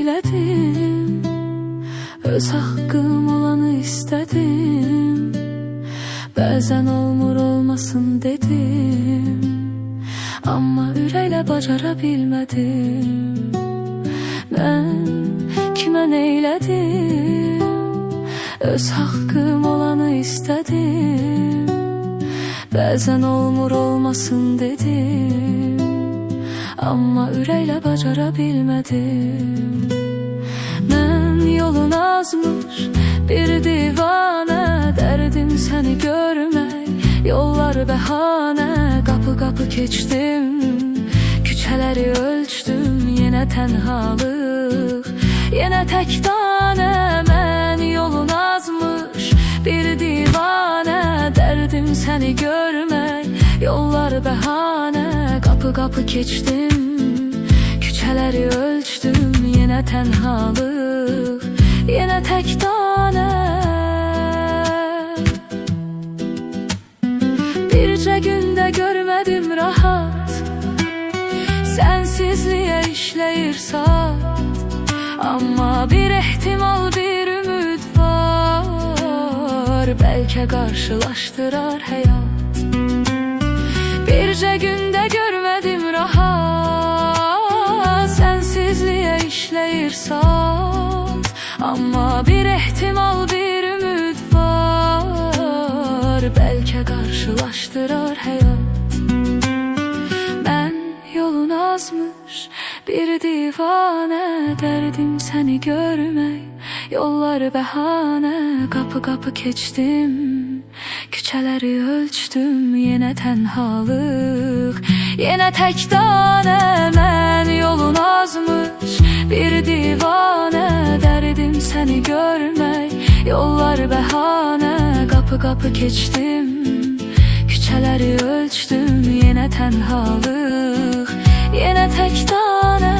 eylədim, öz haqqım olanı istədim. Bəzən olmur olmasın dedim, amma ürəklə bacara bilmədim. Mən kimə neylədim, öz haqqım olanı istədim. Bəzən olmur olmasın dedim, amma ürəklə bacara bilmədim. Mən yolun azmış bir divanə, dərdim səni görmək, yollar bəhanə. Qapı qapı keçdim, küçələri ölçdüm, yenə tənhalıq, yenə tək danə. Mən yolun azmış bir divanə, dərdim səni görmək, yollar bəhanə. Qapı qapı keçdim, küçələri ölçdüm, yenə tənhalıq, yenə tək danə. Bircə gündə görmədim rahat, sənsizliyə işləyir saat. Amma bir ehtimal, bir ümid var, bəlkə qarşılaşdırar həyat. Bircə gündə görmədim rahat, sənsizliyə işləyir saat. Amma bir ehtimal, bir ümid var, bəlkə qarşılaşdırar həyat. Mən yolun azmış bir divanə, dərdim səni görmək, yollar bəhanə. Qapı qapı keçdim, küçələri ölçdüm, yenə tənhalıq, yenə tək danə. Mən yolun azmış bir divanə, dərdim səni görmək, yollar bəhanə. Qapı qapı keçdim, küçələri ölçdüm, yenə tənhalıq, yenə tək danə.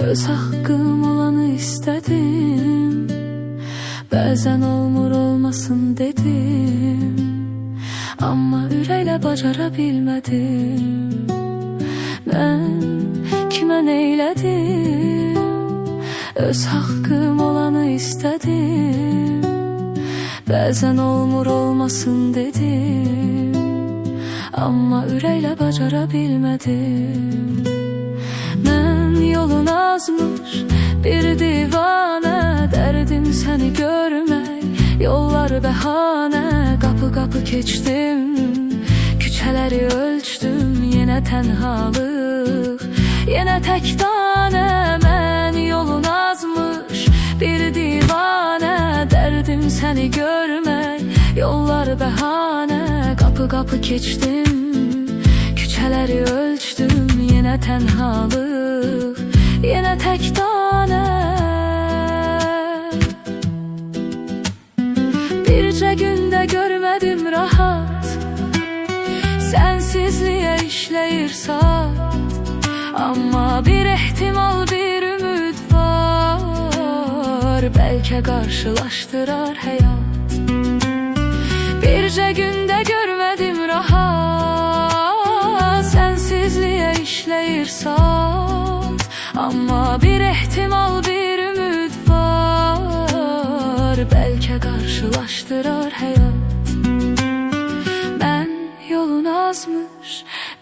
Öz haqqım olanı istədim, bəzən olmur olmasın dedim, amma ürəklə bacara bilmədim. Mən kimə neylədim, öz haqqım olanı istədim. Bəzən olmur olmasın dedim, amma ürəklə bacara bilmədim. Mən yolun azmış bir divanə, dərdim səni görmək, yollar bəhanə. Qapı qapı keçdim, küçələri ölçdüm, yenə tənhalıq, yenə tək danə. Mən yolun azmış bir divanə, dərdim səni görmək, yollar bəhanə. Qapı qapı keçdim, küçələri ölçdüm, yenə tənhalıq, yenə tək danə. Bircə gündə görmədim rahat, sənsizliyə işləyir saat. Amma bir ehtimal, bir ümid var, bəlkə qarşılaşdırar həyat. Bircə gündə görmədim rahat, sənsizliyə işləyir saat. Amma bir ehtimal, bir ümid var, bəlkə qarşılaşdırar həyat. Mən yolun azmış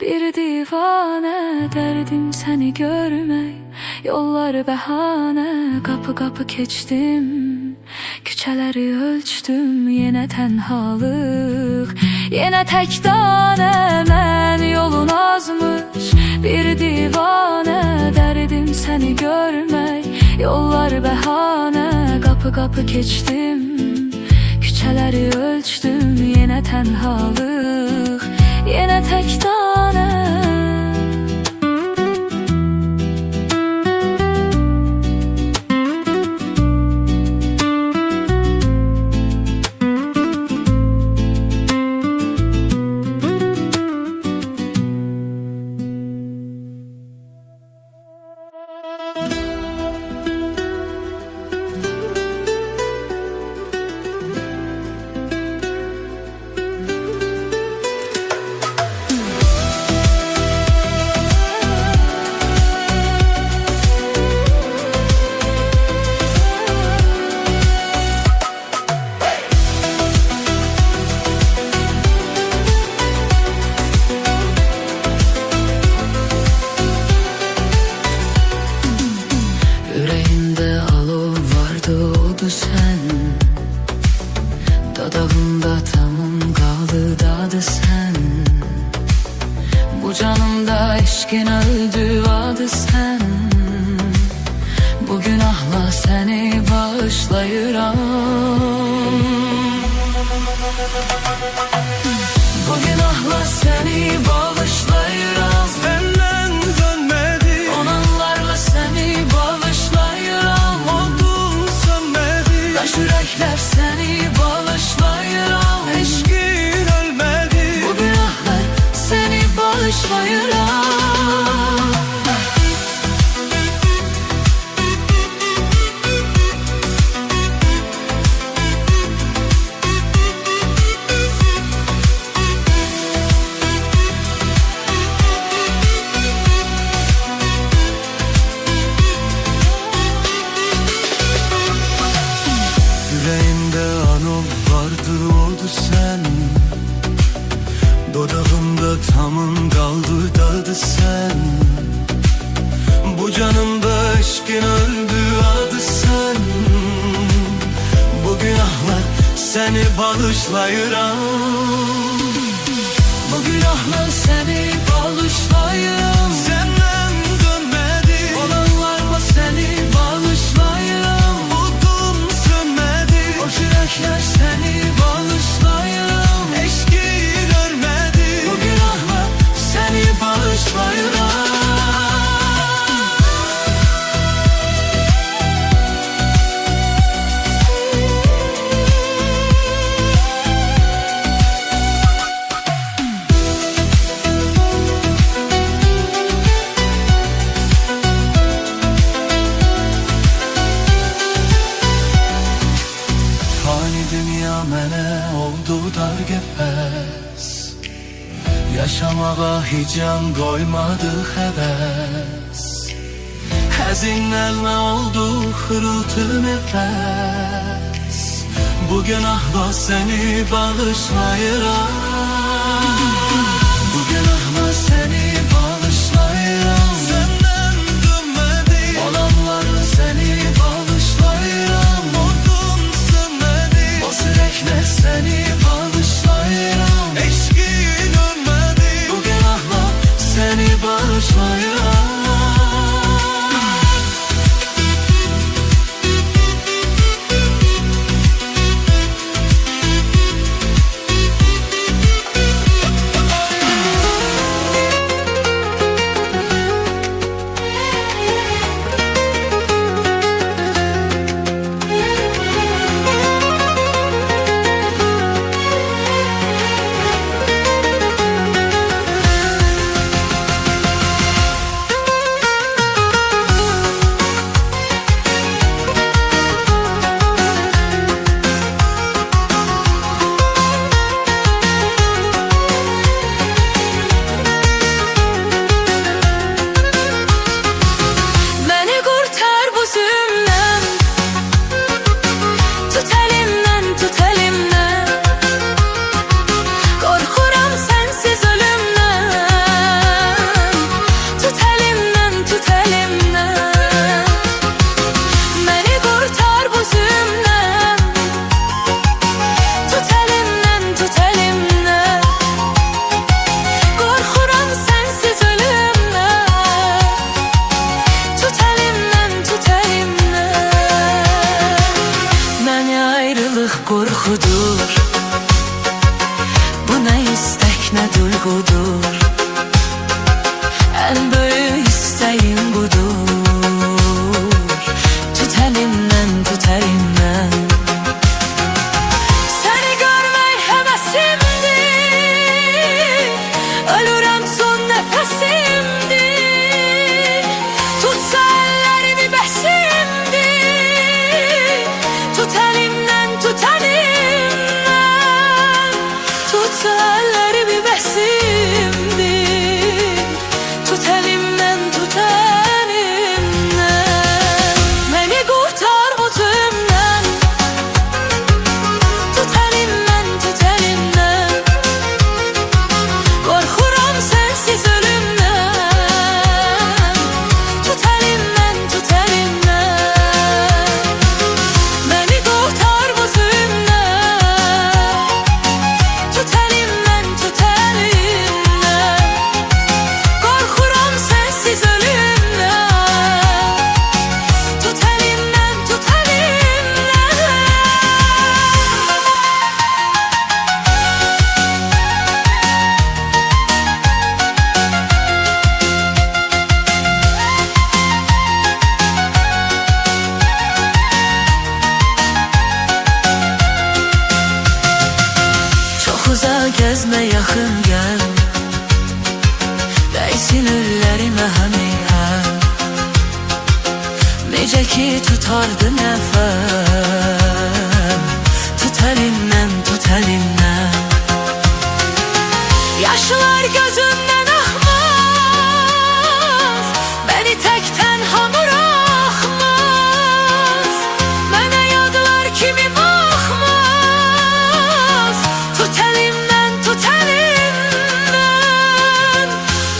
bir divanə, dərdim səni görmək, yollar bəhanə. Qapı qapı keçdim, küçələri ölçdüm, yenə tənhalıq, yenə tək danə. Mən yolun azmış bir divanə, dərdim səni görmək, yollar bəhanə. Qapı qapı keçdim, küçələri ölçdüm, Yenə tənhalıq, yenə tək tanə. Yüreğimde alov vardı, odu sen. Dodağımda tamın kaldı, dadı sen. Bu canımda eşkin öldü, adı sen. Bu günahla seni bağışlayıram. Bu günahla seni bağışlayıram. Senden dönmedi, Onanlarla seni bağışlayıram. odun sönmedi, Taş yürekler seni bağışlayıram. eşkin ölmedi. Bu günahlar seni bağışlayıram. Yüreğimde anıl vardır, oldu sen. Dodağımda tamın kaldı, dadı sen. Bu canımda eşkin öldü, adı sen. Bu günahlar seni bağışlayıram. Bu günahlar seni bağışlayıram. Senden dönmedi, Olanlarla seni bağışlayıram. odun sönmedi, O yürekler seni bağışlayıram. eşkin ölmedi. Bu günahlar seni bağışlayıram. Fani dünya mənə oldu dar gefes. Yaşamağa hican koymadı heves. Həzinlənmə oldu xırıltı nefes. Bu günahla seni bağışlayıram. Bu günahla seni bağışlayıram. Senden dönmedi, olanlarla seni bağışlayıram. Odun sönmedi, O yürekler seni bağışlayıram. eşkin ölmedi. Bu günahla seni bağışlayıram. korkudur. Bu nə istək, nə duyğudur. Ən böyük istəyim budur. Tut əlimdən, tut əlimdən. Səni görmək həvəsimdir, ölürəm son nəfəsimdir. Tutsa əllərimi bəsimdir. Tut əlimdən, tut əlimdən. Tutsa əllərimi bəsimdir. Tut əlimdən, tut əlimdən. Məni qurtar bu zülmdən. Tut əlimdən, tut əlimdən. Qorxuram sənsiz ölümdən. Tut əlimdən, tut əlimdən. Məni qurtar bu zülmdən. Tut əlimdən, tut əlimdən. Qorxuram sənsiz ölümdən. Tut əlimdən, tut əlimdən. Çox uzaq gəzmə, yaxın gəl. Dəysin əllərimə həmiyəm. Necə ki tutardı nəfəm. Tut əlimdən, tut əlimdən. Yaşlar gözümdən axmaz. Məni tək tənha buraxmaz. Mənə yadlar kimi baxmaz. Tut əlimdən, tut əlimdən.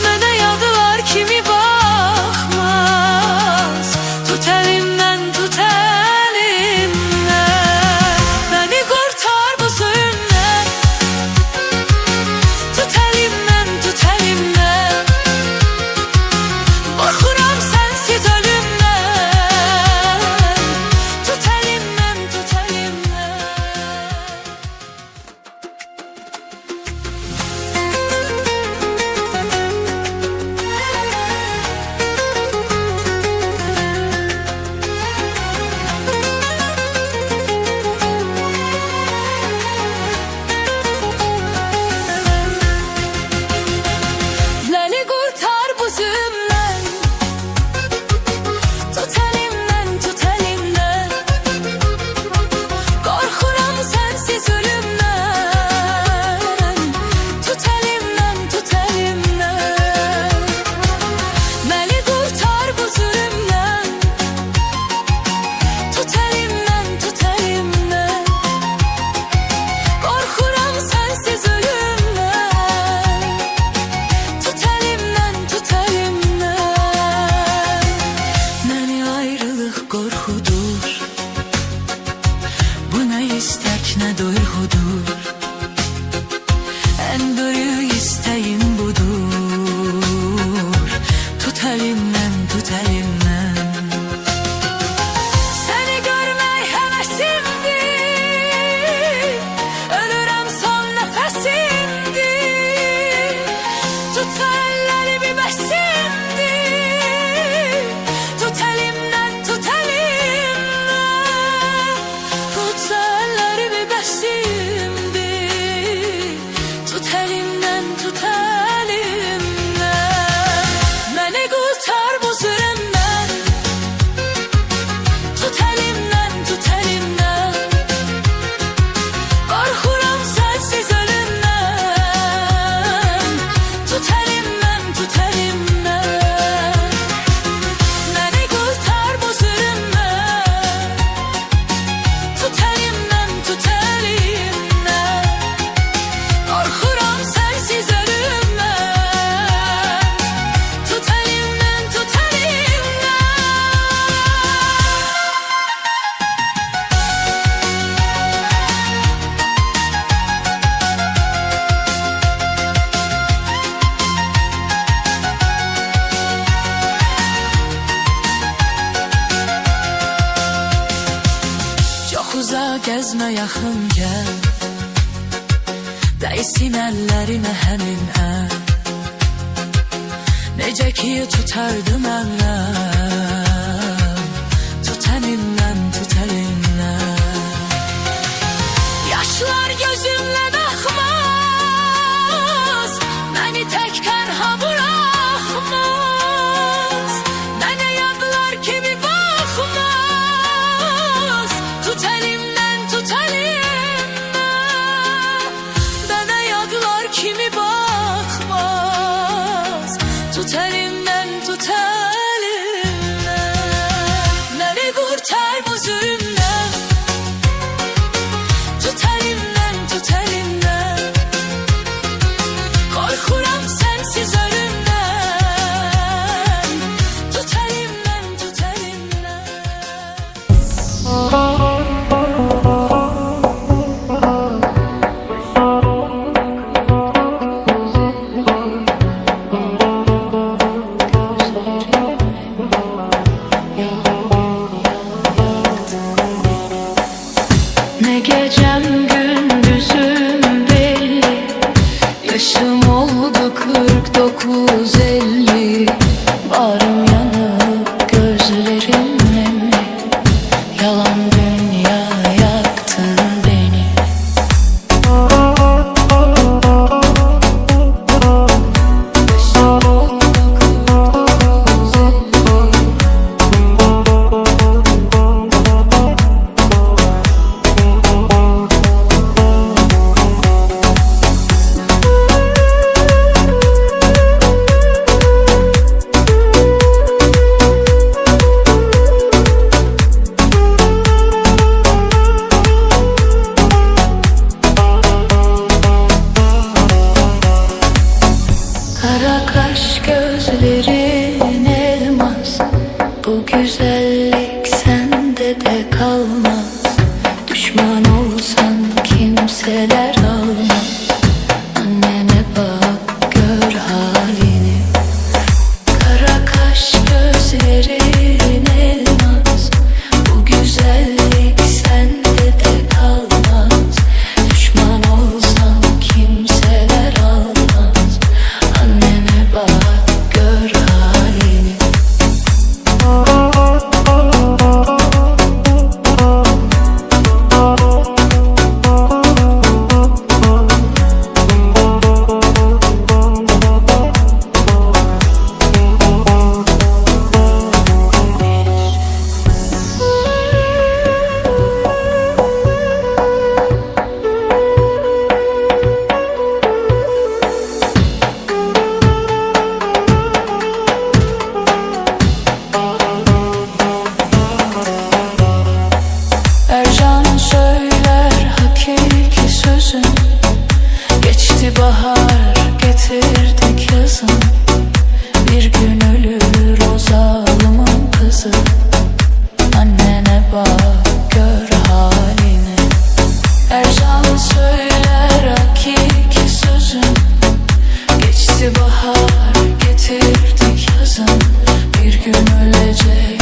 Mənə yadlar kimi baxmaz. Tut əlimdən, tut əlimdən. Məni qurtar bu zülmdən. Tut əlimdən, tut əlimdən. Qorxuram sənsiz ölümdən. Tut əlimdən, tut əlimdən. Məni qurtar bu zülmdən. Tut əlimdən, tut əlimdən. Qorxuram sənsiz ölümdən. Tut əlimdən, tut əlimdən. Məni qurtar bu zülmdən. Tut əlimdən, tut əlimdən. Qorxuram sənsiz ölümdən. Tut əlimdən, tut əlimdən. Məni ayrılıq qorxudur. Bu nə istək, nə duyğudur. Ən böyük istəyim budur. Tut əlimdən, tut əlimdən. Səni görmək həvəsimdir, ölürəm son nəfəsimdir. Tutsa əllərimi bəsimdir. Tut əlimdən, tut əlimdən. Tutsa əllərimi bəsimdir. Tut əlimdən, tut əlimdən. Məni qurtar bu zülmdən. Tut əlimdən, tut əlimdən. Qorxuram sənsiz ölümdən. Tut əlimdən, tut əlimdən. Məni qurtar bu zülmdən. Tut əlimdən, tut əlimdən. Qorxuram sənsiz ölümdən. Tut əlimdən, tut əlimdən. Çox uzaq gəzmə, yaxın gəl. Dəysin əllərimə həmin əl, necə ki tutardım əvvəl. Tut əlimdən, tut əlimdən. Yaşlar gözümdən axmaz, məni tək tənha buraxmaz. Mənə yadlar kimi baxmaz. Tut əlimdən, tut əlimdən. Mənə yadlar kimi baxmaz. Tut əlimdən, tut əlimdən. Məni qurtar bu zülmdən. Tut əlimdən, tut əlimdən. Qorxuram sənsiz ölümdən. Tut əlimdən, tut əlimdən. Ne gecem gündüzüm belli, yaşım oldu 49-50. Bağrım yanıp gözlerim nemli, yalan dünya yaktın beni. Yaşım oldu 49-50. Kara kaş gözlerin elmas, bu güzellik sende de kalmaz. Düşman olsan kimseler almaz. Annene bak gör halini. Kara kaş gözlerin elmas, bu güzellik sende de kalmaz. Düşman olsan kimseler almaz. Annene bak gör halini. Ercan söyler hakiki sözün, geçti bahar getirdik yazın. Bir gün ölür o zalimin kızı. Annene bak gör halini. Ercan söyler hakiki sözün, geçti bahar getirdik yazın. Bir gün ölecek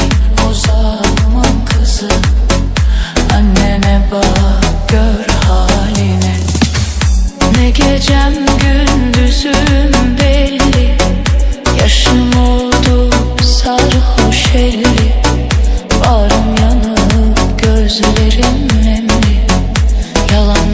o zalimin kızı. Annene bak gör halini. Ne gecem gündüzüm belli, yaşım oldu sarhoş 50. Bağrım yanıp gözlerim nemli, yalan